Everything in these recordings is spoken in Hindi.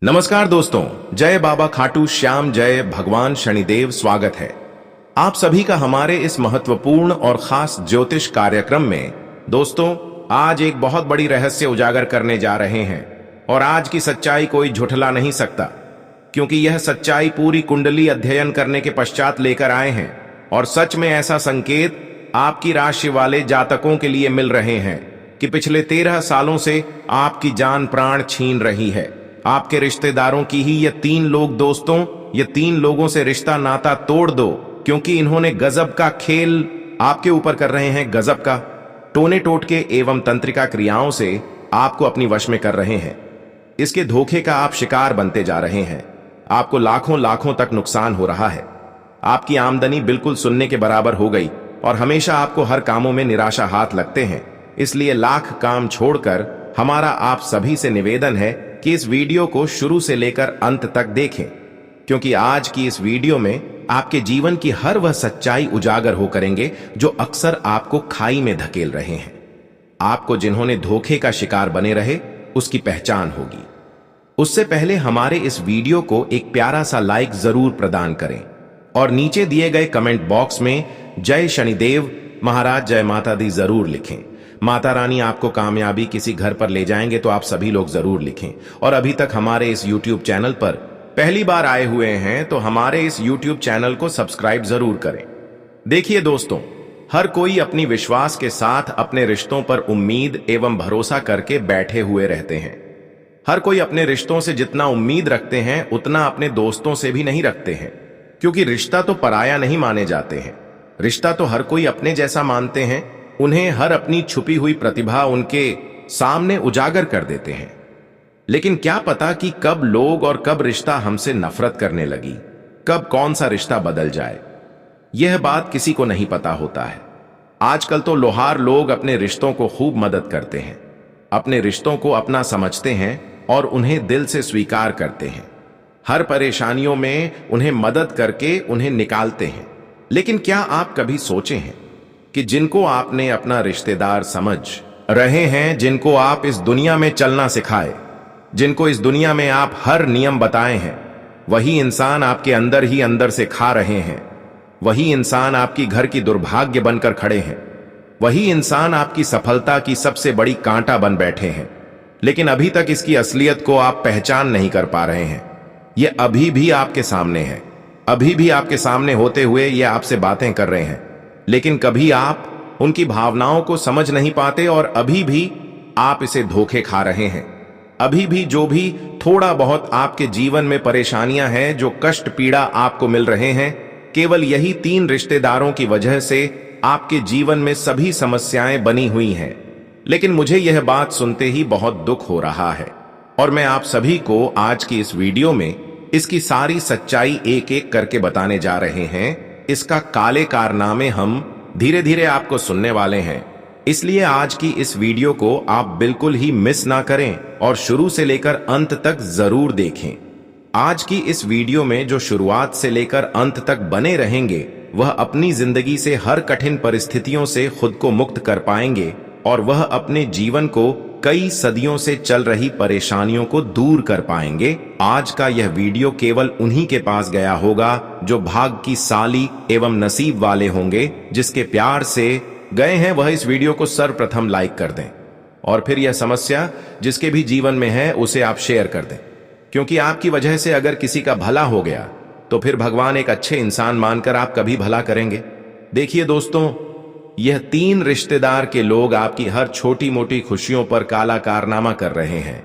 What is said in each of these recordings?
नमस्कार दोस्तों, जय बाबा खाटू श्याम, जय भगवान शनिदेव। स्वागत है आप सभी का हमारे इस महत्वपूर्ण और खास ज्योतिष कार्यक्रम में। दोस्तों, आज एक बहुत बड़ी रहस्य उजागर करने जा रहे हैं और आज की सच्चाई कोई झुठला नहीं सकता, क्योंकि यह सच्चाई पूरी कुंडली अध्ययन करने के पश्चात लेकर आए हैं। और सच में ऐसा संकेत आपकी राशि वाले जातकों के लिए मिल रहे हैं कि पिछले 13 सालों से आपकी जान प्राण छीन रही है। आपके रिश्तेदारों की ही ये 3 लोग। दोस्तों, ये 3 लोगों से रिश्ता नाता तोड़ दो, क्योंकि इन्होंने गजब का खेल आपके ऊपर कर रहे हैं। गजब का टोने टोटके एवं तंत्रिका क्रियाओं से आपको अपनी वश में कर रहे हैं। इसके धोखे का आप शिकार बनते जा रहे हैं। आपको लाखों लाखों तक नुकसान हो रहा है। आपकी आमदनी बिल्कुल सुन्ने के बराबर हो गई और हमेशा आपको हर कामों में निराशा हाथ लगते हैं। इसलिए लाख काम छोड़कर हमारा आप सभी से निवेदन है कि इस वीडियो को शुरू से लेकर अंत तक देखें, क्योंकि आज की इस वीडियो में आपके जीवन की हर वह सच्चाई उजागर हो करेंगे जो अक्सर आपको खाई में धकेल रहे हैं। आपको जिन्होंने धोखे का शिकार बने रहे, उसकी पहचान होगी। उससे पहले हमारे इस वीडियो को एक प्यारा सा लाइक जरूर प्रदान करें और नीचे दिए गए कमेंट बॉक्स में जय शनिदेव महाराज, जय माता दी जरूर लिखें। माता रानी आपको कामयाबी किसी घर पर ले जाएंगे तो आप सभी लोग जरूर लिखें। और अभी तक हमारे इस YouTube चैनल पर पहली बार आए हुए हैं तो हमारे इस YouTube चैनल को सब्सक्राइब जरूर करें। देखिए दोस्तों, हर कोई अपनी विश्वास के साथ अपने रिश्तों पर उम्मीद एवं भरोसा करके बैठे हुए रहते हैं। हर कोई अपने रिश्तों से जितना उम्मीद रखते हैं उतना अपने दोस्तों से भी नहीं रखते हैं, क्योंकि रिश्ता तो पराया नहीं माने जाते हैं। रिश्ता तो हर कोई अपने जैसा मानते हैं। उन्हें हर अपनी छुपी हुई प्रतिभा उनके सामने उजागर कर देते हैं। लेकिन क्या पता कि कब लोग और कब रिश्ता हमसे नफरत करने लगी, कब कौन सा रिश्ता बदल जाए, यह बात किसी को नहीं पता होता है। आजकल तो लोहार लोग अपने रिश्तों को खूब मदद करते हैं, अपने रिश्तों को अपना समझते हैं और उन्हें दिल से स्वीकार करते हैं। हर परेशानियों में उन्हें मदद करके उन्हें निकालते हैं। लेकिन क्या आप कभी सोचे हैं कि जिनको आपने अपना रिश्तेदार समझ रहे हैं, जिनको आप इस दुनिया में चलना सिखाए, जिनको इस दुनिया में आप हर नियम बताए हैं, वही इंसान आपके अंदर ही अंदर से खा रहे हैं। वही इंसान आपकी घर की दुर्भाग्य बनकर खड़े हैं। वही इंसान आपकी सफलता की सबसे बड़ी कांटा बन बैठे हैं। लेकिन अभी तक इसकी असलियत को आप पहचान नहीं कर पा रहे हैं। ये अभी भी आपके सामने है, अभी भी आपके सामने होते हुए ये आपसे बातें कर रहे हैं। लेकिन कभी आप उनकी भावनाओं को समझ नहीं पाते और अभी भी आप इसे धोखे खा रहे हैं। अभी भी जो भी थोड़ा बहुत आपके जीवन में परेशानियां हैं, जो कष्ट पीड़ा आपको मिल रहे हैं, केवल यही 3 रिश्तेदारों की वजह से आपके जीवन में सभी समस्याएं बनी हुई हैं। लेकिन मुझे यह बात सुनते ही बहुत दुख हो रहा है और मैं आप सभी को आज की इस वीडियो में इसकी सारी सच्चाई एक एक करके बताने जा रहे हैं। इसका काले कारनामे हम धीरे धीरे आपको सुनने वाले हैं। इसलिए आज की इस वीडियो को आप बिल्कुल ही मिस ना करें और शुरू से लेकर अंत तक जरूर देखें। आज की इस वीडियो में जो शुरुआत से लेकर अंत तक बने रहेंगे, वह अपनी जिंदगी से हर कठिन परिस्थितियों से खुद को मुक्त कर पाएंगे और वह अपने जीवन को कई सदियों से चल रही परेशानियों को दूर कर पाएंगे। आज का यह वीडियो केवल उन्हीं के पास गया होगा जो भाग की साली एवं नसीब वाले होंगे। जिसके प्यार से गए हैं वह इस वीडियो को सर्वप्रथम लाइक कर दें और फिर यह समस्या जिसके भी जीवन में है उसे आप शेयर कर दें, क्योंकि आपकी वजह से अगर किसी का भला हो गया तो फिर भगवान एक अच्छे इंसान मानकर आप कभी भला करेंगे। देखिए दोस्तों, यह 3 रिश्तेदार के लोग आपकी हर छोटी मोटी खुशियों पर काला कारनामा कर रहे हैं।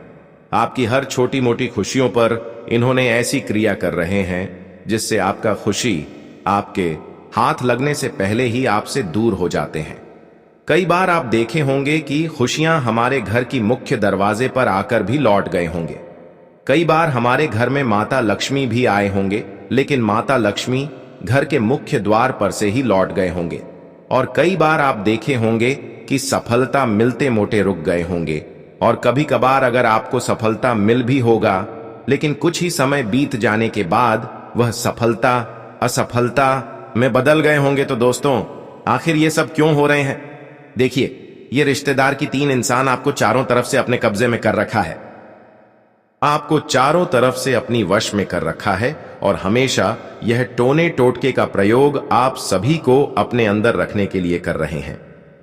आपकी हर छोटी मोटी खुशियों पर इन्होंने ऐसी क्रिया कर रहे हैं जिससे आपका खुशी आपके हाथ लगने से पहले ही आपसे दूर हो जाते हैं। कई बार आप देखे होंगे कि खुशियां हमारे घर की मुख्य दरवाजे पर आकर भी लौट गए होंगे। कई बार हमारे घर में माता लक्ष्मी भी आए होंगे, लेकिन माता लक्ष्मी घर के मुख्य द्वार पर से ही लौट गए होंगे। और कई बार आप देखे होंगे कि सफलता मिलते मोटे रुक गए होंगे। और कभी कभार अगर आपको सफलता मिल भी होगा, लेकिन कुछ ही समय बीत जाने के बाद वह सफलता असफलता में बदल गए होंगे। तो दोस्तों, आखिर ये सब क्यों हो रहे हैं? देखिए, ये रिश्तेदार की 3 इंसान आपको चारों तरफ से अपने कब्जे में कर रखा है। आपको चारों तरफ से अपनी वश में कर रखा है और हमेशा यह टोने टोटके का प्रयोग आप सभी को अपने अंदर रखने के लिए कर रहे हैं।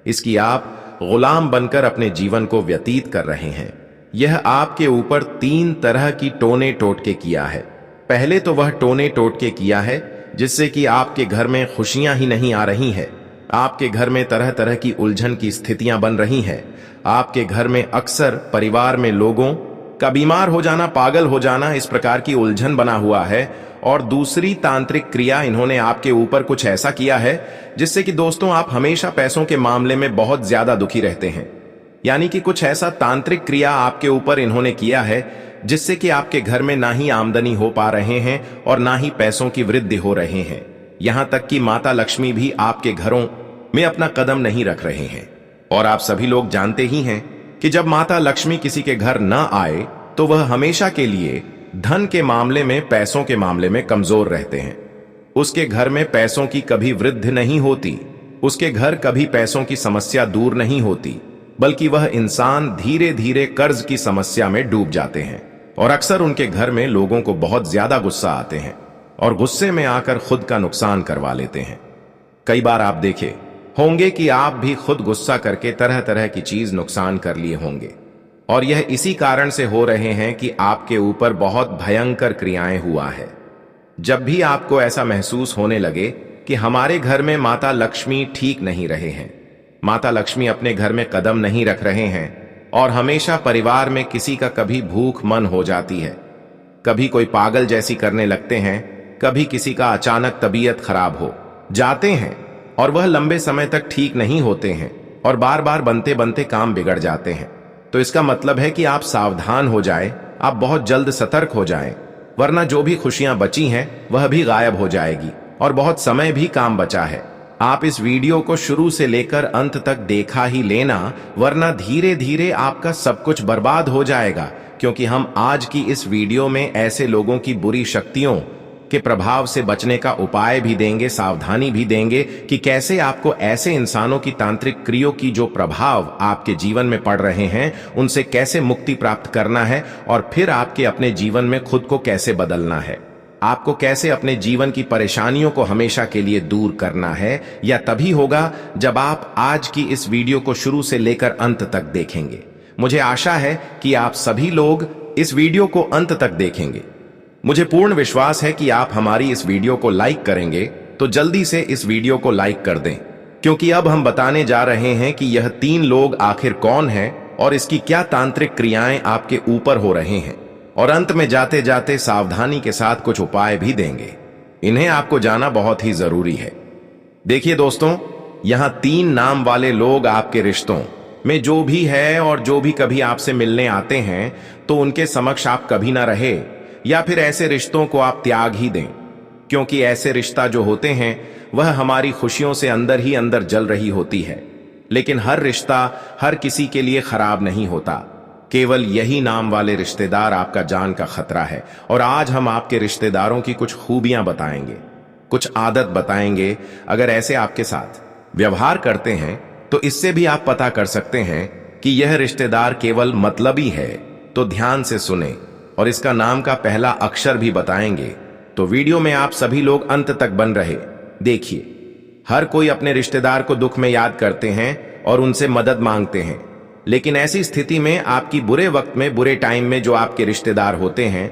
इसकी आप गुलाम बनकर अपने जीवन को व्यतीत कर रहे हैं। यह आपके ऊपर 3 तरह की टोने टोटके किया है। पहले तो वह टोने टोटके किया है जिससे कि आपके घर में खुशियां ही नहीं आ रही हैं। आपके घर में तरह तरह की उलझन की स्थितियां बन रही हैं। आपके घर में अक्सर परिवार में लोगों का बीमार हो जाना, पागल हो जाना, इस प्रकार की उलझन बना हुआ है। और दूसरी तांत्रिक क्रिया इन्होंने आपके ऊपर कुछ ऐसा किया है जिससे कि दोस्तों आप हमेशा पैसों के मामले में बहुत ज्यादा दुखी रहते हैं। यानी कि कुछ ऐसा तांत्रिक क्रिया आपके ऊपर इन्होंने किया है जिससे कि आपके घर में ना ही आमदनी हो पा रहे हैं और ना ही पैसों की वृद्धि हो रहे हैं। यहां तक कि माता लक्ष्मी भी आपके घरों में अपना कदम नहीं रख रहे हैं। और आप सभी लोग जानते ही हैं कि जब माता लक्ष्मी किसी के घर न आए तो वह हमेशा के लिए धन के मामले में, पैसों के मामले में कमजोर रहते हैं। उसके घर में पैसों की कभी वृद्धि नहीं होती, उसके घर कभी पैसों की समस्या दूर नहीं होती, बल्कि वह इंसान धीरे धीरे कर्ज की समस्या में डूब जाते हैं। और अक्सर उनके घर में लोगों को बहुत ज्यादा गुस्सा आते हैं और गुस्से में आकर खुद का नुकसान करवा लेते हैं। कई बार आप देखे होंगे कि आप भी खुद गुस्सा करके तरह तरह की चीज नुकसान कर लिए होंगे। और यह इसी कारण से हो रहे हैं कि आपके ऊपर बहुत भयंकर क्रियाएं हुआ है। जब भी आपको ऐसा महसूस होने लगे कि हमारे घर में माता लक्ष्मी ठीक नहीं रहे हैं, माता लक्ष्मी अपने घर में कदम नहीं रख रहे हैं और हमेशा परिवार में किसी का कभी भूख मन हो जाती है, कभी कोई पागल जैसी करने लगते हैं, कभी किसी का अचानक तबीयत खराब हो जाते हैं और वह लंबे समय तक ठीक नहीं होते हैं और बार बार बनते बनते काम बिगड़ जाते हैं, तो इसका मतलब है कि आप सावधान हो जाएं, आप बहुत जल्द सतर्क हो जाएं, वरना जो भी खुशियां बची हैं वह भी गायब हो जाएगी और बहुत समय भी काम बचा है। आप इस वीडियो को शुरू से लेकर अंत तक देखा ही लेना, वरना धीरे धीरे आपका सब कुछ बर्बाद हो जाएगा। क्योंकि हम आज की इस वीडियो में ऐसे लोगों की बुरी शक्तियों के प्रभाव से बचने का उपाय भी देंगे, सावधानी भी देंगे कि कैसे आपको ऐसे इंसानों की तांत्रिक क्रियाओं की जो प्रभाव आपके जीवन में पड़ रहे हैं उनसे कैसे मुक्ति प्राप्त करना है और फिर आपके अपने जीवन में खुद को कैसे बदलना है। आपको कैसे अपने जीवन की परेशानियों को हमेशा के लिए दूर करना है, या तभी होगा जब आप आज की इस वीडियो को शुरू से लेकर अंत तक देखेंगे। मुझे आशा है कि आप सभी लोग इस वीडियो को अंत तक देखेंगे। मुझे पूर्ण विश्वास है कि आप हमारी इस वीडियो को लाइक करेंगे, तो जल्दी से इस वीडियो को लाइक कर दें, क्योंकि अब हम बताने जा रहे हैं कि यह 3 लोग आखिर कौन हैं और इसकी क्या तांत्रिक क्रियाएं आपके ऊपर हो रहे हैं। और अंत में जाते जाते सावधानी के साथ कुछ उपाय भी देंगे। इन्हें आपको जाना बहुत ही जरूरी है। देखिए दोस्तों, यहां 3 नाम वाले लोग आपके रिश्तों में जो भी है और जो भी कभी आपसे मिलने आते हैं तो उनके समक्ष आप कभी ना रहे, या फिर ऐसे रिश्तों को आप त्याग ही दें, क्योंकि ऐसे रिश्ता जो होते हैं वह हमारी खुशियों से अंदर ही अंदर जल रही होती है। लेकिन हर रिश्ता हर किसी के लिए खराब नहीं होता, केवल यही नाम वाले रिश्तेदार आपका जान का खतरा है। और आज हम आपके रिश्तेदारों की कुछ खूबियां बताएंगे, कुछ आदत बताएंगे। अगर ऐसे आपके साथ व्यवहार करते हैं तो इससे भी आप पता कर सकते हैं कि यह रिश्तेदार केवल मतलबी है। तो ध्यान से सुने और इसका नाम का पहला अक्षर भी बताएंगे। तो वीडियो में आप सभी लोग अंत तक बन रहे। देखिए, हर कोई अपने रिश्तेदार को दुख में याद करते हैं और उनसे मदद मांगते हैं, लेकिन ऐसी स्थिति में आपकी बुरे वक्त में, बुरे टाइम में जो आपके रिश्तेदार होते हैं,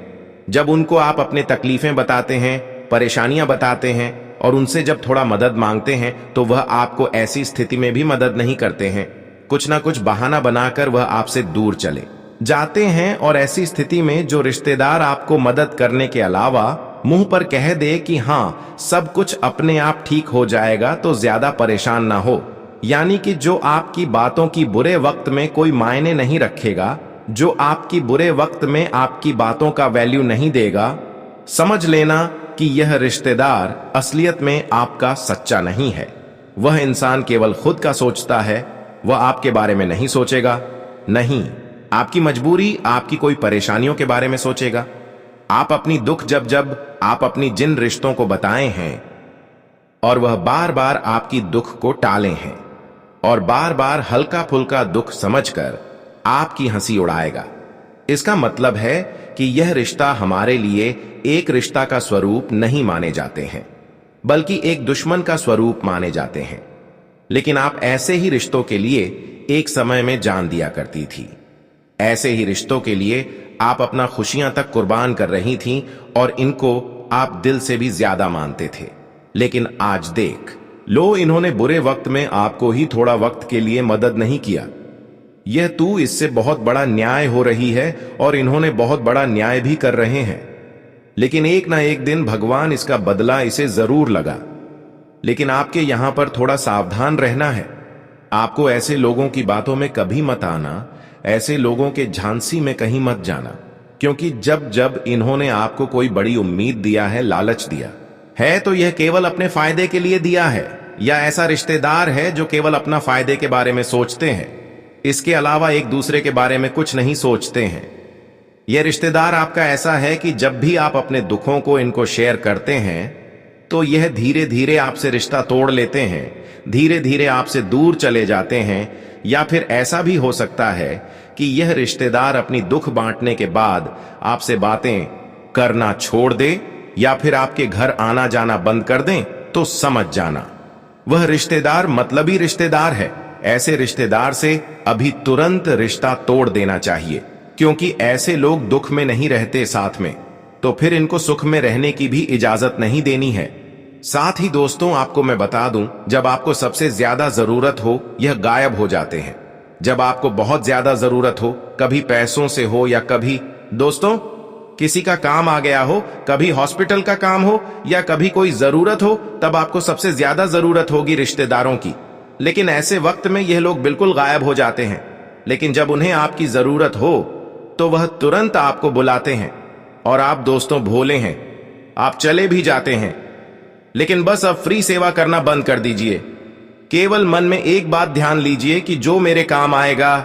जब उनको आप अपने तकलीफें बताते हैं, परेशानियां बताते हैं और उनसे जब थोड़ा मदद मांगते हैं तो वह आपको ऐसी स्थिति में भी मदद नहीं करते हैं। कुछ ना कुछ बहाना बनाकर वह आपसे दूर चले जाते हैं। और ऐसी स्थिति में जो रिश्तेदार आपको मदद करने के अलावा मुंह पर कह दे कि हाँ सब कुछ अपने आप ठीक हो जाएगा, तो ज्यादा परेशान ना हो, यानी कि जो आपकी बातों की बुरे वक्त में कोई मायने नहीं रखेगा, जो आपकी बुरे वक्त में आपकी बातों का वैल्यू नहीं देगा, समझ लेना कि यह रिश्तेदार असलियत में आपका सच्चा नहीं है। वह इंसान केवल खुद का सोचता है, वह आपके बारे में नहीं सोचेगा, नहीं आपकी मजबूरी, आपकी कोई परेशानियों के बारे में सोचेगा। आप अपनी दुख जब आप अपनी जिन रिश्तों को बताए हैं और वह बार बार आपकी दुख को टाले हैं और बार बार हल्का फुल्का दुख समझकर आपकी हंसी उड़ाएगा, इसका मतलब है कि यह रिश्ता हमारे लिए एक रिश्ता का स्वरूप नहीं माने जाते हैं, बल्कि एक दुश्मन का स्वरूप माने जाते हैं। लेकिन आप ऐसे ही रिश्तों के लिए एक समय में जान दिया करती थी। ऐसे ही रिश्तों के लिए आप अपना खुशियां तक कुर्बान कर रही थीं और इनको आप दिल से भी ज्यादा मानते थे। लेकिन आज देख लो, इन्होंने बुरे वक्त में आपको ही थोड़ा वक्त के लिए मदद नहीं किया। यह तू इससे बहुत बड़ा न्याय हो रही है और इन्होंने बहुत बड़ा न्याय भी कर रहे हैं। लेकिन एक ना एक दिन भगवान इसका बदला इसे जरूर लगा। लेकिन आपके यहां पर थोड़ा सावधान रहना है। आपको ऐसे लोगों की बातों में कभी मत आना, ऐसे लोगों के झांसी में कहीं मत जाना, क्योंकि जब जब इन्होंने आपको कोई बड़ी उम्मीद दिया है, लालच दिया है, तो यह केवल अपने फायदे के लिए दिया है, या ऐसा रिश्तेदार है जो केवल अपना फायदे के बारे में सोचते हैं, इसके अलावा एक दूसरे के बारे में कुछ नहीं सोचते हैं। यह रिश्तेदार आपका ऐसा है कि जब भी आप अपने दुखों को इनको शेयर करते हैं तो यह धीरे धीरे आपसे रिश्ता तोड़ लेते हैं, धीरे धीरे आपसे दूर चले जाते हैं। या फिर ऐसा भी हो सकता है कि यह रिश्तेदार अपनी दुख बांटने के बाद आपसे बातें करना छोड़ दे, या फिर आपके घर आना जाना बंद कर दें। तो समझ जाना, वह रिश्तेदार मतलबी रिश्तेदार है। ऐसे रिश्तेदार से अभी तुरंत रिश्ता तोड़ देना चाहिए, क्योंकि ऐसे लोग दुख में नहीं रहते साथ में, तो फिर इनको सुख में रहने की भी इजाजत नहीं देनी है। साथ ही दोस्तों, आपको मैं बता दूं, जब आपको सबसे ज्यादा जरूरत हो यह गायब हो जाते हैं। जब आपको बहुत ज्यादा जरूरत हो, कभी पैसों से हो या कभी दोस्तों किसी का काम आ गया हो, कभी हॉस्पिटल का काम हो या कभी कोई जरूरत हो, तब आपको सबसे ज्यादा जरूरत होगी रिश्तेदारों की। लेकिन ऐसे वक्त में यह लोग बिल्कुल गायब हो जाते हैं। लेकिन जब उन्हें आपकी जरूरत हो तो वह तुरंत आपको बुलाते हैं। और आप दोस्तों भोले हैं, आप चले भी जाते हैं। लेकिन बस अब फ्री सेवा करना बंद कर दीजिए। केवल मन में एक बात ध्यान लीजिए कि जो मेरे काम आएगा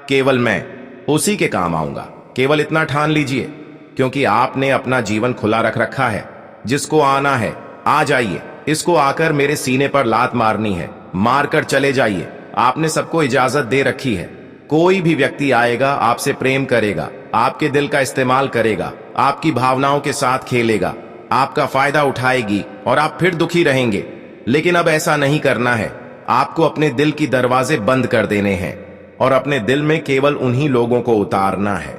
केवल मैं उसी के काम आऊंगा। केवल इतना ठान लीजिए, क्योंकि आपने अपना जीवन खुला रख रखा है। जिसको आना है आ जाइए, इसको आकर मेरे सीने पर लात मारनी है, मारकर चले जाइए। आपने सबको इजाजत दे रखी है। कोई भी व्यक्ति आएगा, आपसे प्रेम करेगा, आपके दिल का इस्तेमाल करेगा, आपकी भावनाओं के साथ खेलेगा, आपका फायदा उठाएगी और आप फिर दुखी रहेंगे। लेकिन अब ऐसा नहीं करना है। आपको अपने दिल की दरवाजे बंद कर देने हैं और अपने दिल में केवल उन्हीं लोगों को उतारना है।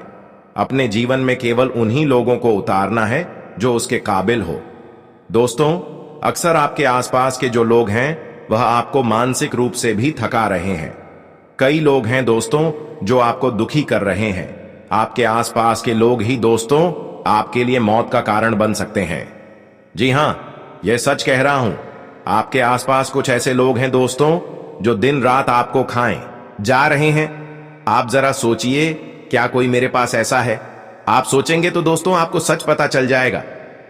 अपने जीवन में केवल उन्हीं लोगों को उतारना है जो उसके काबिल हो। दोस्तों, अक्सर आपके आसपास के जो लोग हैं वह आपको मानसिक रूप से भी थका रहे हैं। कई लोग हैं दोस्तों जो आपको दुखी कर रहे हैं। आपके आसपास के लोग ही दोस्तों आपके लिए मौत का कारण बन सकते हैं। जी हां, यह सच कह रहा हूं। आपके आसपास कुछ ऐसे लोग हैं दोस्तों जो दिन रात आपको खाएं जा रहे हैं। आप जरा सोचिए, क्या कोई मेरे पास ऐसा है? आप सोचेंगे तो दोस्तों आपको सच पता चल जाएगा।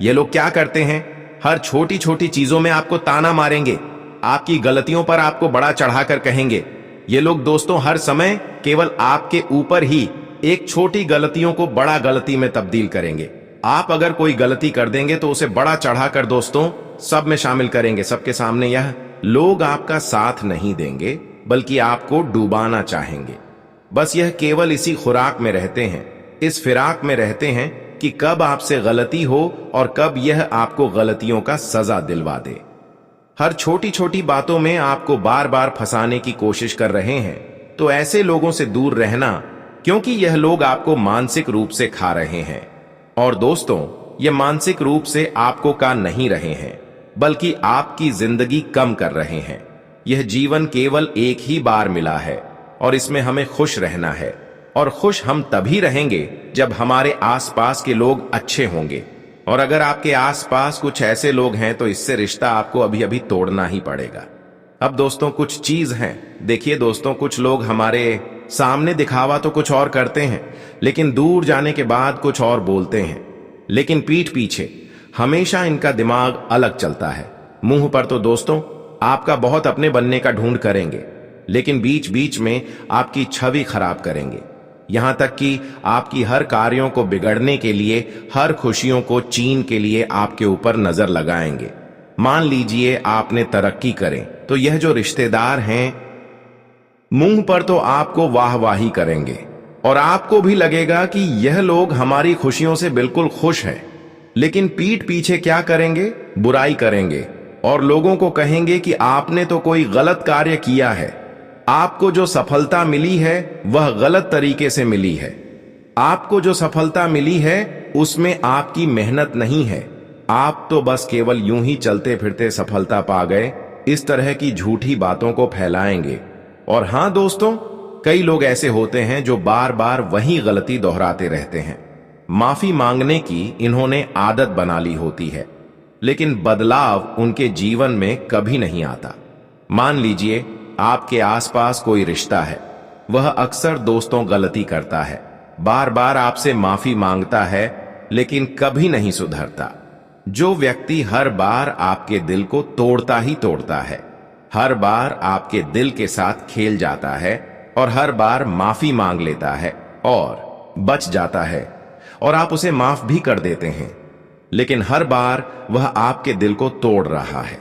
ये लोग क्या करते हैं, हर छोटी छोटी चीजों में आपको ताना मारेंगे, आपकी गलतियों पर आपको बड़ा चढ़ाकर कहेंगे। ये लोग दोस्तों हर समय केवल आपके ऊपर ही एक छोटी गलतियों को बड़ा गलती में तब्दील करेंगे। आप अगर कोई गलती कर देंगे तो उसे बड़ा चढ़ाकर दोस्तों सब में शामिल करेंगे। सबके सामने यह लोग आपका साथ नहीं देंगे, बल्कि आपको डुबाना चाहेंगे। बस यह केवल इसी खुराक में रहते हैं, इस फिराक में रहते हैं कि कब आपसे गलती हो और कब यह आपको गलतियों का सजा दिलवा दे। हर छोटी छोटी बातों में आपको बार बार फंसाने की कोशिश कर रहे हैं। तो ऐसे लोगों से दूर रहना, क्योंकि यह लोग आपको मानसिक रूप से खा रहे हैं। और दोस्तों, यह मानसिक रूप से आपको का नहीं रहे हैं, बल्कि आपकी जिंदगी कम कर रहे हैं। यह जीवन केवल एक ही बार मिला है और इसमें हमें खुश रहना है। और खुश हम तभी रहेंगे जब हमारे आसपास के लोग अच्छे होंगे। और अगर आपके आसपास कुछ ऐसे लोग हैं तो इससे रिश्ता आपको अभी अभी तोड़ना ही पड़ेगा। अब दोस्तों कुछ चीज है, देखिए दोस्तों, कुछ लोग हमारे सामने दिखावा तो कुछ और करते हैं, लेकिन दूर जाने के बाद कुछ और बोलते हैं। लेकिन पीठ पीछे हमेशा इनका दिमाग अलग चलता है। मुंह पर तो दोस्तों आपका बहुत अपने बनने का ढूंढ करेंगे, लेकिन बीच बीच में आपकी छवि खराब करेंगे। यहां तक कि आपकी हर कार्यों को बिगड़ने के लिए, हर खुशियों को छीन के लिए आपके ऊपर नजर लगाएंगे। मान लीजिए आपने तरक्की करें तो यह जो रिश्तेदार हैं मुंह पर तो आपको वाहवाही करेंगे और आपको भी लगेगा कि यह लोग हमारी खुशियों से बिल्कुल खुश हैं, लेकिन पीठ पीछे क्या करेंगे? बुराई करेंगे और लोगों को कहेंगे कि आपने तो कोई गलत कार्य किया है। आपको जो सफलता मिली है वह गलत तरीके से मिली है। आपको जो सफलता मिली है उसमें आपकी मेहनत नहीं है। आप तो बस केवल यूं ही चलते फिरते सफलता पा गए। इस तरह की झूठी बातों को फैलाएंगे। और हां दोस्तों, कई लोग ऐसे होते हैं जो बार बार वही गलती दोहराते रहते हैं। माफी मांगने की इन्होंने आदत बना ली होती है, लेकिन बदलाव उनके जीवन में कभी नहीं आता। मान लीजिए आपके आसपास कोई रिश्ता है, वह अक्सर दोस्तों गलती करता है, बार बार आपसे माफी मांगता है, लेकिन कभी नहीं सुधरता। जो व्यक्ति हर बार आपके दिल को तोड़ता ही तोड़ता है, हर बार आपके दिल के साथ खेल जाता है और हर बार माफी मांग लेता है और बच जाता है और आप उसे माफ भी कर देते हैं, लेकिन हर बार वह आपके दिल को तोड़ रहा है,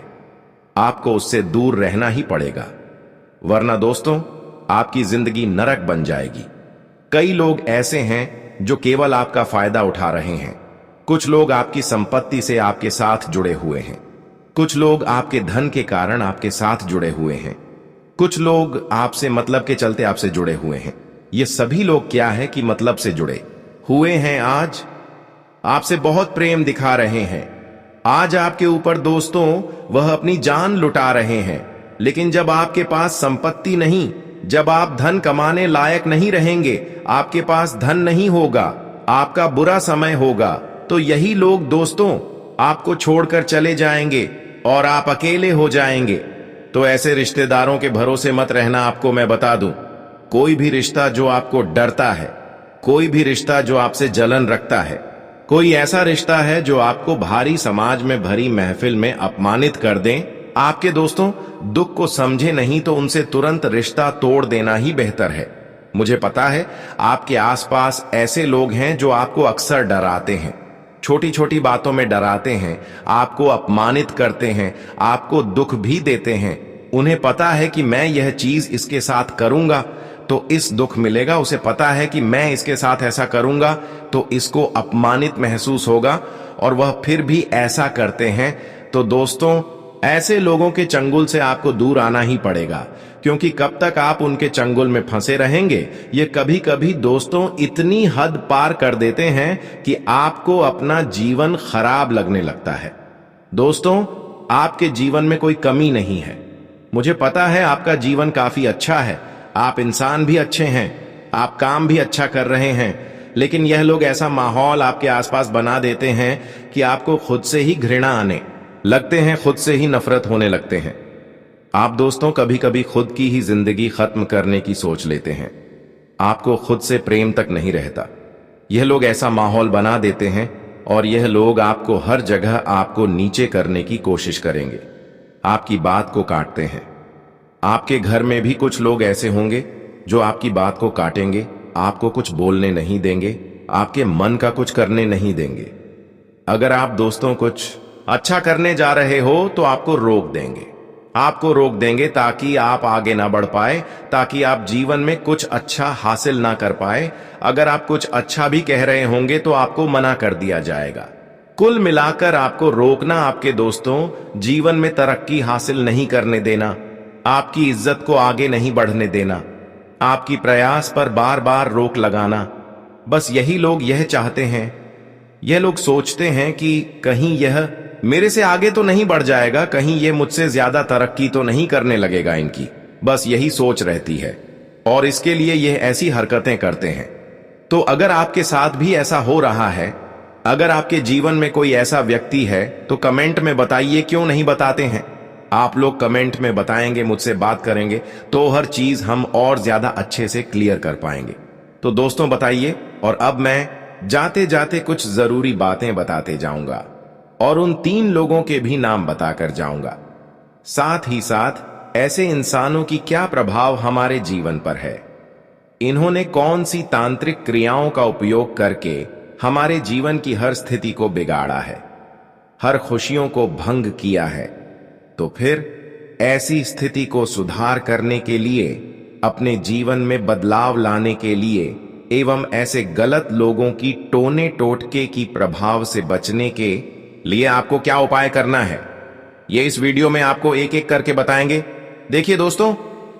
आपको उससे दूर रहना ही पड़ेगा, वरना दोस्तों आपकी जिंदगी नरक बन जाएगी। कई लोग ऐसे हैं जो केवल आपका फायदा उठा रहे हैं। कुछ लोग आपकी संपत्ति से आपके साथ जुड़े हुए हैं। कुछ लोग आपके धन के कारण आपके साथ जुड़े हुए हैं। कुछ लोग आपसे मतलब के चलते आपसे जुड़े हुए हैं। ये सभी लोग क्या है कि मतलब से जुड़े हुए हैं। आज आपसे बहुत प्रेम दिखा रहे हैं। आज आपके ऊपर दोस्तों वह अपनी जान लुटा रहे हैं, लेकिन जब आपके पास संपत्ति नहीं, जब आप धन कमाने लायक नहीं रहेंगे, आपके पास धन नहीं होगा, आपका बुरा समय होगा, तो यही लोग दोस्तों आपको छोड़कर चले जाएंगे और आप अकेले हो जाएंगे। तो ऐसे रिश्तेदारों के भरोसे मत रहना। आपको मैं बता दूं, कोई भी रिश्ता जो आपको डरता है, कोई भी रिश्ता जो आपसे जलन रखता है, कोई ऐसा रिश्ता है जो आपको भारी समाज में भरी महफिल में अपमानित कर दें, आपके दोस्तों दुख को समझे नहीं तो उनसे तुरंत रिश्ता तोड़ देना ही बेहतर है। मुझे पता है आपके आसपास ऐसे लोग हैं जो आपको अक्सर डराते हैं, छोटी छोटी बातों में डराते हैं, आपको अपमानित करते हैं, आपको दुख भी देते हैं। उन्हें पता है कि मैं यह चीज इसके साथ करूंगा तो इस दुख मिलेगा, उसे पता है कि मैं इसके साथ ऐसा करूंगा तो इसको अपमानित महसूस होगा, और वह फिर भी ऐसा करते हैं। तो दोस्तों ऐसे लोगों के चंगुल से आपको दूर आना ही पड़ेगा, क्योंकि कब तक आप उनके चंगुल में फंसे रहेंगे। ये कभी कभी दोस्तों इतनी हद पार कर देते हैं कि आपको अपना जीवन खराब लगने लगता है। दोस्तों आपके जीवन में कोई कमी नहीं है। मुझे पता है आपका जीवन काफी अच्छा है, आप इंसान भी अच्छे हैं, आप काम भी अच्छा कर रहे हैं, लेकिन यह लोग ऐसा माहौल आपके आसपास बना देते हैं कि आपको खुद से ही घृणा आने लगते हैं, खुद से ही नफरत होने लगते हैं। आप दोस्तों कभी कभी खुद की ही जिंदगी खत्म करने की सोच लेते हैं। आपको खुद से प्रेम तक नहीं रहता। यह लोग ऐसा माहौल बना देते हैं और यह लोग आपको हर जगह आपको नीचे करने की कोशिश करेंगे, आपकी बात को काटते हैं। आपके घर में भी कुछ लोग ऐसे होंगे जो आपकी बात को काटेंगे, आपको कुछ बोलने नहीं देंगे, आपके मन का कुछ करने नहीं देंगे। अगर आप दोस्तों कुछ अच्छा करने जा रहे हो तो आपको रोक देंगे, आपको रोक देंगे ताकि आप आगे ना बढ़ पाए, ताकि आप जीवन में कुछ अच्छा हासिल ना कर पाए। अगर आप कुछ अच्छा भी कह रहे होंगे तो आपको मना कर दिया जाएगा। कुल मिलाकर आपको रोकना आपके दोस्तों जीवन में तरक्की हासिल नहीं करने देना, आपकी इज्जत को आगे नहीं बढ़ने देना, आपकी प्रयास पर बार बार रोक लगाना। बस यही लोग यह चाहते हैं। यह लोग सोचते हैं कि कहीं यह मेरे से आगे तो नहीं बढ़ जाएगा, कहीं यह मुझसे ज्यादा तरक्की तो नहीं करने लगेगा इनकी। बस यही सोच रहती है और इसके लिए यह ऐसी हरकतें करते हैं। तो अगर आपके साथ भी ऐसा हो रहा है, अगर आपके जीवन में कोई ऐसा व्यक्ति है तो कमेंट में बताइए, क्यों नहीं बताते हैं। आप लोग कमेंट में बताएंगे, मुझसे बात करेंगे तो हर चीज हम और ज्यादा अच्छे से क्लियर कर पाएंगे। तो दोस्तों बताइए। और अब मैं जाते जाते कुछ जरूरी बातें बताते जाऊंगा और उन 3 लोगों के भी नाम बताकर जाऊंगा। साथ ही साथ ऐसे इंसानों की क्या प्रभाव हमारे जीवन पर है, इन्होंने कौन सी तांत्रिक क्रियाओं का उपयोग करके हमारे जीवन की हर स्थिति को बिगाड़ा है, हर खुशियों को भंग किया है। तो फिर ऐसी स्थिति को सुधार करने के लिए, अपने जीवन में बदलाव लाने के लिए एवं ऐसे गलत लोगों की टोने टोटके की प्रभाव से बचने के लिए आपको क्या उपाय करना है, ये इस वीडियो में आपको एक एक करके बताएंगे। देखिए दोस्तों,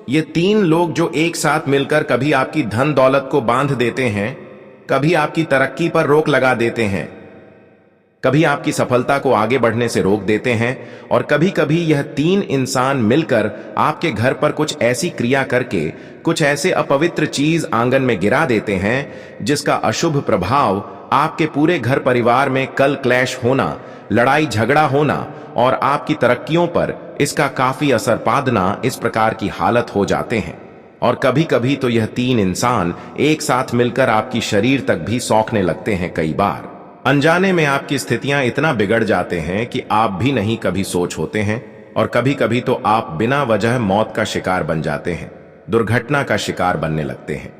ये 3 लोग जो एक साथ मिलकर कभी आपकी धन दौलत को बांध देते हैं, कभी आपकी तरक्की पर रोक लगा देते हैं, कभी आपकी सफलता को आगे बढ़ने से रोक देते हैं, और कभी कभी यह 3 इंसान मिलकर आपके घर पर कुछ ऐसी क्रिया करके कुछ ऐसे अपवित्र चीज आंगन में गिरा देते हैं जिसका अशुभ प्रभाव आपके पूरे घर परिवार में कल क्लैश होना, लड़ाई झगड़ा होना और आपकी तरक्कियों पर इसका काफी असर पादना, इस प्रकार की हालत हो जाते हैं। और कभी कभी तो यह 3 इंसान एक साथ मिलकर आपकी शरीर तक भी सौंकने लगते हैं। कई बार अनजाने में आपकी स्थितियां इतना बिगड़ जाते हैं कि आप भी नहीं कभी सोच होते हैं, और कभी कभी तो आप बिना वजह मौत का शिकार बन जाते हैं, दुर्घटना का शिकार बनने लगते हैं।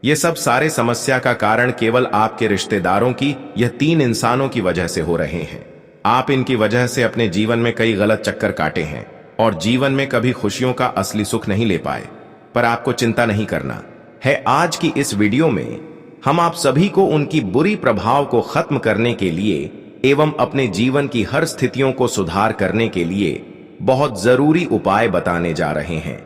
ये सब सारे समस्या का कारण केवल आपके रिश्तेदारों की यह 3 इंसानों की वजह से हो रहे हैं। आप इनकी वजह से अपने जीवन में कई गलत चक्कर काटे हैं और जीवन में कभी खुशियों का असली सुख नहीं ले पाए। पर आपको चिंता नहीं करना है। आज की इस वीडियो में हम आप सभी को उनकी बुरी प्रभाव को खत्म करने के लिए एवं अपने जीवन की हर स्थितियों को सुधार करने के लिए बहुत जरूरी उपाय बताने जा रहे हैं,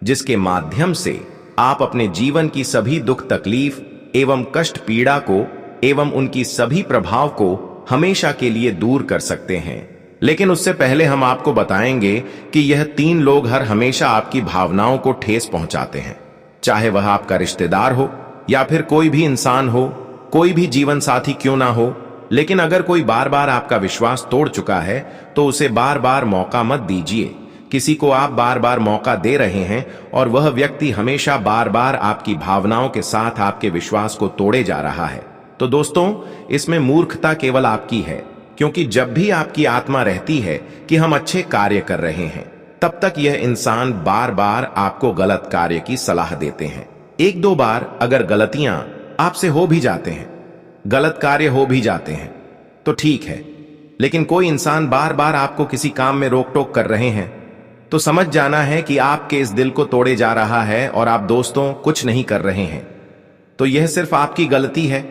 जिसके माध्यम से आप अपने जीवन की सभी दुख तकलीफ एवं कष्ट पीड़ा को एवं उनकी सभी प्रभाव को हमेशा के लिए दूर कर सकते हैं। लेकिन उससे पहले हम आपको बताएंगे कि यह 3 लोग हर हमेशा आपकी भावनाओं को ठेस पहुंचाते हैं, चाहे वह आपका रिश्तेदार हो या फिर कोई भी इंसान हो, कोई भी जीवन साथी क्यों ना हो। लेकिन अगर कोई बार बार आपका विश्वास तोड़ चुका है तो उसे बार बार मौका मत दीजिए। किसी को आप बार बार मौका दे रहे हैं और वह व्यक्ति हमेशा बार बार आपकी भावनाओं के साथ आपके विश्वास को तोड़े जा रहा है। तो दोस्तों, इसमें मूर्खता केवल आपकी है, क्योंकि जब भी आपकी आत्मा रहती है कि हम अच्छे कार्य कर रहे हैं, तब तक यह इंसान बार बार आपको गलत कार्य की सलाह देते हैं। 1-2 बार अगर गलतियां आपसे हो भी जाते हैं, गलत कार्य हो भी जाते हैं तो ठीक है, लेकिन कोई इंसान बार बार आपको किसी काम में रोक टोक कर रहे हैं तो समझ जाना है कि आपके इस दिल को तोड़े जा रहा है और आप दोस्तों कुछ नहीं कर रहे हैं। तो यह सिर्फ आपकी गलती है।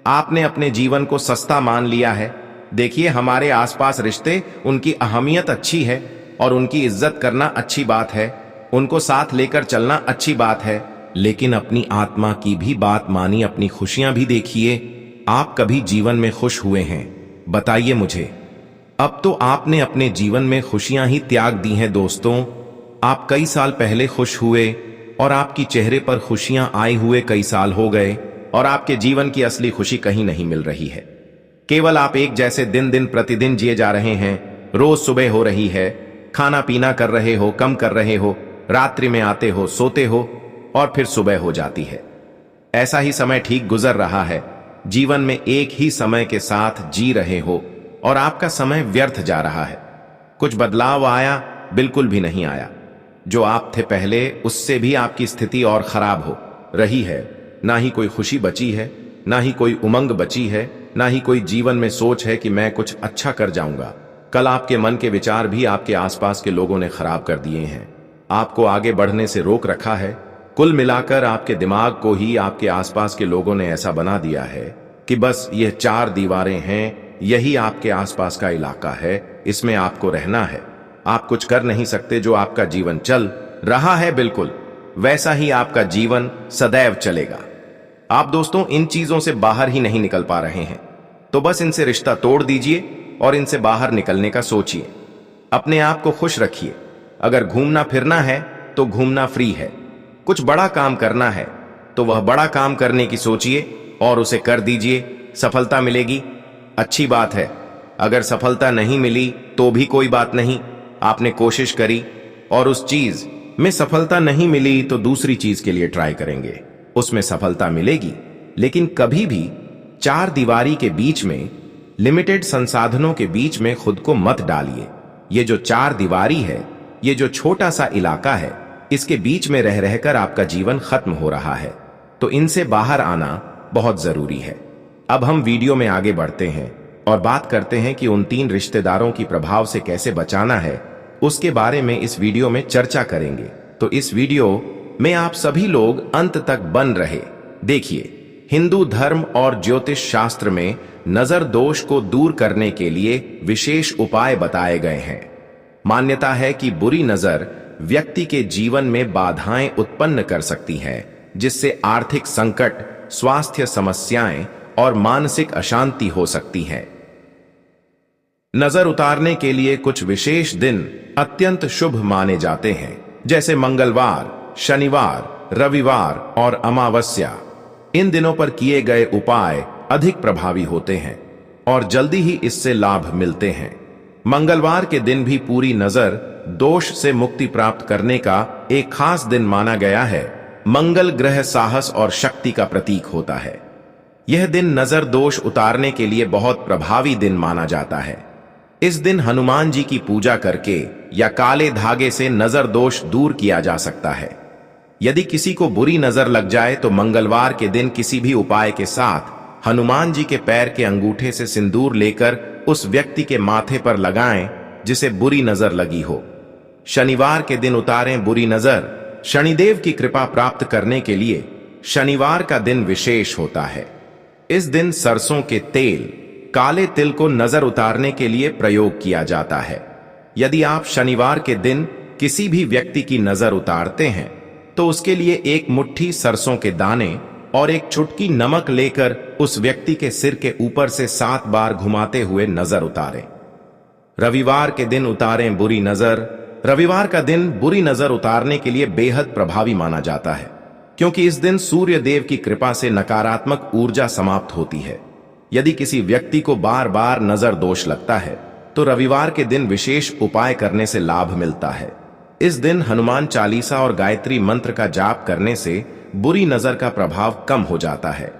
आपने अपने जीवन को सस्ता मान लिया है। देखिए, हमारे आसपास रिश्ते, उनकी अहमियत अच्छी है और उनकी इज्जत करना अच्छी बात है, उनको साथ लेकर चलना अच्छी बात है, लेकिन अपनी आत्मा की भी बात मानी, अपनी खुशियां भी देखिए। आप कभी जीवन में खुश हुए हैं? बताइए मुझे। अब तो आपने अपने जीवन में खुशियां ही त्याग दी हैं दोस्तों। आप कई साल पहले खुश हुए और आपकी चेहरे पर खुशियां आए हुए कई साल हो गए और आपके जीवन की असली खुशी कहीं नहीं मिल रही है। केवल आप एक जैसे दिन प्रतिदिन जिए जा रहे हैं। रोज सुबह हो रही है, खाना पीना कर रहे हो, कम कर रहे हो, रात्रि में आते हो, सोते हो और फिर सुबह हो जाती है। ऐसा ही समय ठीक गुजर रहा है। जीवन में एक ही समय के साथ जी रहे हो और आपका समय व्यर्थ जा रहा है। कुछ बदलाव आया? बिल्कुल भी नहीं आया। जो आप थे पहले, उससे भी आपकी स्थिति और खराब हो रही है। ना ही कोई खुशी बची है, ना ही कोई उमंग बची है, ना ही कोई जीवन में सोच है कि मैं कुछ अच्छा कर जाऊंगा। कल आपके मन के विचार भी आपके आसपास के लोगों ने खराब कर दिए हैं, आपको आगे बढ़ने से रोक रखा है। कुल मिलाकर आपके दिमाग को ही आपके आसपास के लोगों ने ऐसा बना दिया है कि बस यह 4 दीवारें हैं, यही आपके आसपास का इलाका है, इसमें आपको रहना है। आप कुछ कर नहीं सकते। जो आपका जीवन चल रहा है, बिल्कुल वैसा ही आपका जीवन सदैव चलेगा। आप दोस्तों इन चीजों से बाहर ही नहीं निकल पा रहे हैं, तो बस इनसे रिश्ता तोड़ दीजिए और इनसे बाहर निकलने का सोचिए। अपने आप को खुश रखिए। अगर घूमना फिरना है तो घूमना फ्री है। कुछ बड़ा काम करना है तो वह बड़ा काम करने की सोचिए और उसे कर दीजिए। सफलता मिलेगी, अच्छी बात है। अगर सफलता नहीं मिली तो भी कोई बात नहीं, आपने कोशिश करी और उस चीज में सफलता नहीं मिली तो दूसरी चीज के लिए ट्राई करेंगे, उसमें सफलता मिलेगी। लेकिन कभी भी 4 दीवारी के बीच में, लिमिटेड संसाधनों के बीच में खुद को मत डालिए। ये जो 4 दीवारी है, ये जो छोटा सा इलाका है, इसके बीच में रह रहकर आपका जीवन खत्म हो रहा है, तो इनसे बाहर आना बहुत जरूरी है। अब हम वीडियो में आगे बढ़ते हैं और बात करते हैं कि उन 3 रिश्तेदारों की प्रभाव से कैसे बचाना है, उसके बारे में इस वीडियो में चर्चा करेंगे। तो इस वीडियो में आप सभी लोग अंत तक बन रहे। देखिए, हिंदू धर्म और ज्योतिष शास्त्र में नजर दोष को दूर करने के लिए विशेष उपाय बताए गए हैं। मान्यता है कि बुरी नजर व्यक्ति के जीवन में बाधाएं उत्पन्न कर सकती है, जिससे आर्थिक संकट, स्वास्थ्य समस्याएं और मानसिक अशांति हो सकती है। नजर उतारने के लिए कुछ विशेष दिन अत्यंत शुभ माने जाते हैं, जैसे मंगलवार, शनिवार, रविवार और अमावस्या। इन दिनों पर किए गए उपाय अधिक प्रभावी होते हैं और जल्दी ही इससे लाभ मिलते हैं। मंगलवार के दिन भी पूरी नजर दोष से मुक्ति प्राप्त करने का एक खास दिन माना गया है। मंगल ग्रह साहस और शक्ति का प्रतीक होता है। यह दिन नजर दोष उतारने के लिए बहुत प्रभावी दिन माना जाता है। इस दिन हनुमान जी की पूजा करके या काले धागे से नजर दोष दूर किया जा सकता है। यदि किसी को बुरी नजर लग जाए तो मंगलवार के दिन किसी भी उपाय के साथ हनुमान जी के पैर के अंगूठे से सिंदूर लेकर उस व्यक्ति के माथे पर लगाएं जिसे बुरी नजर लगी हो। शनिवार के दिन उतारें बुरी नजर। शनिदेव की कृपा प्राप्त करने के लिए शनिवार का दिन विशेष होता है। इस दिन सरसों के तेल, काले तिल को नजर उतारने के लिए प्रयोग किया जाता है। यदि आप शनिवार के दिन किसी भी व्यक्ति की नजर उतारते हैं तो उसके लिए एक मुट्ठी सरसों के दाने और एक चुटकी नमक लेकर उस व्यक्ति के सिर के ऊपर से 7 बार घुमाते हुए नजर उतारें। रविवार के दिन उतारें बुरी नजर। रविवार का दिन बुरी नजर उतारने के लिए बेहद प्रभावी माना जाता है, क्योंकि इस दिन सूर्य देव की कृपा से नकारात्मक ऊर्जा समाप्त होती है। यदि किसी व्यक्ति को बार बार नजर दोष लगता है तो रविवार के दिन विशेष उपाय करने से लाभ मिलता है। इस दिन हनुमान चालीसा और गायत्री मंत्र का जाप करने से बुरी नजर का प्रभाव कम हो जाता है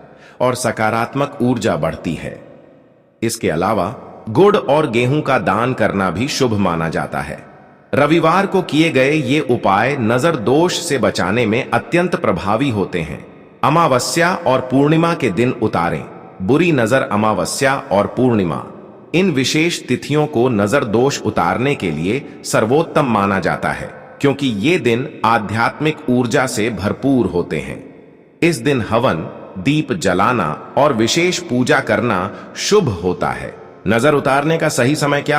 और सकारात्मक ऊर्जा बढ़ती है। इसके अलावा गुड़ और गेहूं का दान करना भी शुभ माना जाता है। रविवार को किए गए ये उपाय नजर दोष से बचाने में अत्यंत प्रभावी होते हैं। अमावस्या और पूर्णिमा के दिन उतारें बुरी नजर। अमावस्या और पूर्णिमा, इन विशेष तिथियों को नजर दोष उतारने के लिए सर्वोत्तम माना जाता है, क्योंकि ये दिन आध्यात्मिक ऊर्जा से भरपूर होते हैं। इस दिन हवन, दीप जलाना और विशेष पूजा करना शुभ होता है। नजर उतारने का सही समय क्या